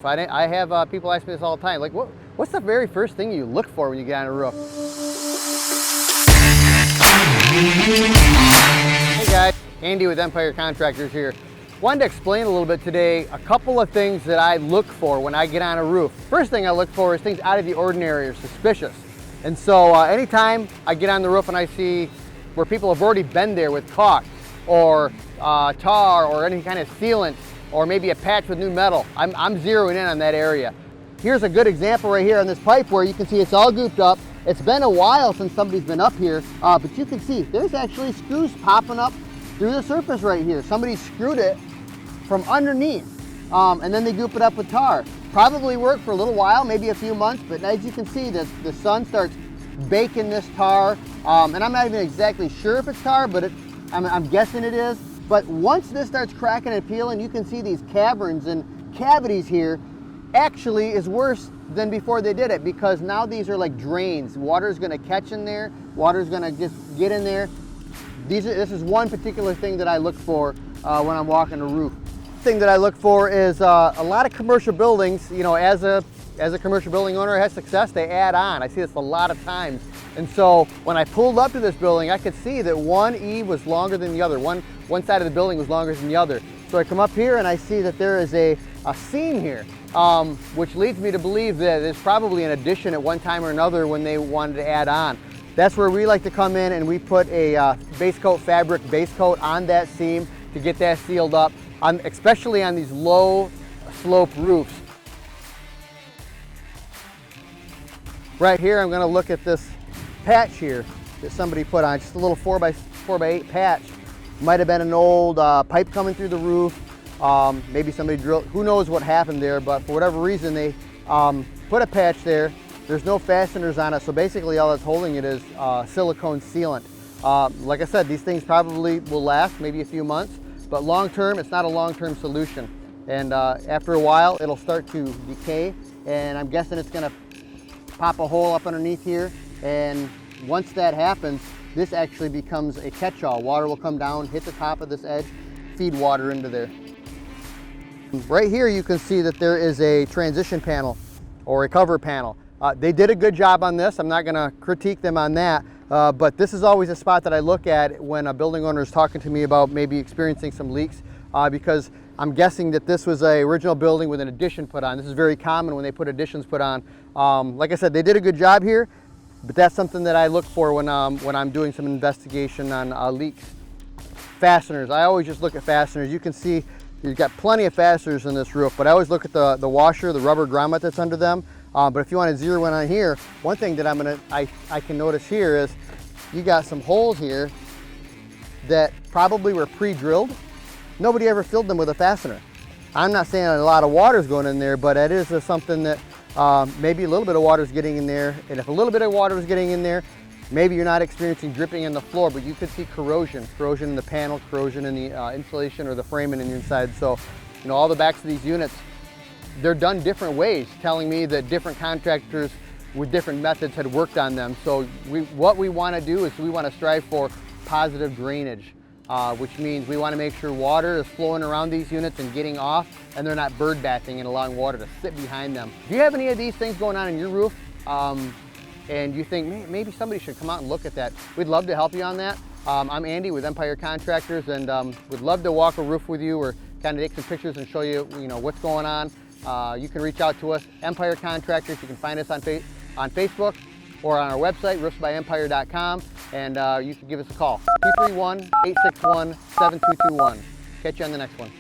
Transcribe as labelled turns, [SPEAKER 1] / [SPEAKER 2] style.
[SPEAKER 1] I have people ask me this all the time, like what's the very first thing you look for when you get on a roof? Hey guys, Andy with Empire Contractors here. Wanted to explain a little bit today a couple of things that I look for when I get on a roof. First thing I look for is things out of the ordinary or suspicious. And so anytime I get on the roof and I see where people have already been there with caulk or tar or any kind of sealant, or maybe a patch with new metal, I'm zeroing in on that area. Here's a good example right here on this pipe where you can see it's all gooped up. It's been a while since somebody's been up here, but you can see there's actually screws popping up through the surface right here. Somebody screwed it from underneath, and then they goop it up with tar. Probably worked for a little while, maybe a few months, but as you can see, the sun starts baking this tar, and I'm not even exactly sure if it's tar, but I'm guessing it is. But once this starts cracking and peeling, you can see these caverns and cavities here actually is worse than before they did it, because now these are like drains. Water's gonna catch in there, water's gonna just get in there. This is one particular thing that I look for when I'm walking a roof. Thing that I look for is a lot of commercial buildings, you know, as a commercial building owner has success, they add on. I see this a lot of times. And so when I pulled up to this building, I could see that one E was longer than the other. One side of the building was longer than the other. So I come up here and I see that there is a seam here, which leads me to believe that it's probably an addition at one time or another when they wanted to add on. That's where we like to come in and we put a base coat fabric base coat on that seam to get that sealed up, especially on these low slope roofs. Right here, I'm going to look at this patch here that somebody put on, just a little 4x8 patch. Might have been an old pipe coming through the roof. Maybe somebody drilled, who knows what happened there, but for whatever reason they put a patch there. There's no fasteners on it, so basically all that's holding it is silicone sealant. Like I said, these things probably will last maybe a few months, but long term, it's not a long-term solution. And after a while, it'll start to decay, and I'm guessing it's gonna pop a hole up underneath here, and once that happens, this actually becomes a catch-all. Water will come down, hit the top of this edge, feed water into there. Right here you can see that there is a transition panel or a cover panel. They did a good job on this. I'm not going to critique them on that, but this is always a spot that I look at when a building owner is talking to me about maybe experiencing some leaks, because I'm guessing that this was an original building with an addition put on. This is very common when they put additions put on. Like I said, they did a good job here, but that's something that I look for when I'm doing some investigation on leaks. Fasteners, I always just look at fasteners. You can see you've got plenty of fasteners in this roof, but I always look at the washer, the rubber grommet that's under them. But if you want to zero in on here, one thing that I can notice here is you got some holes here that probably were pre-drilled. Nobody ever filled them with a fastener. I'm not saying a lot of water is going in there, but it is something that maybe a little bit of water is getting in there. And if a little bit of water is getting in there, maybe you're not experiencing dripping in the floor, but you could see corrosion in the panel, corrosion in the insulation or the framing in the inside. So, you know, all the backs of these units, they're done different ways, telling me that different contractors with different methods had worked on them. So what we want to do is we want to strive for positive drainage, which means we want to make sure water is flowing around these units and getting off, and they're not bird bathing and allowing water to sit behind them. If you have any of these things going on in your roof, and you think maybe somebody should come out and look at that, we'd love to help you on that. I'm Andy with Empire Contractors, and would love to walk a roof with you or kind of take some pictures and show you, what's going on. You can reach out to us, Empire Contractors. You can find us on Facebook or on our website, roofsbyempire.com, and you can give us a call, 231-861-7221. Catch you on the next one.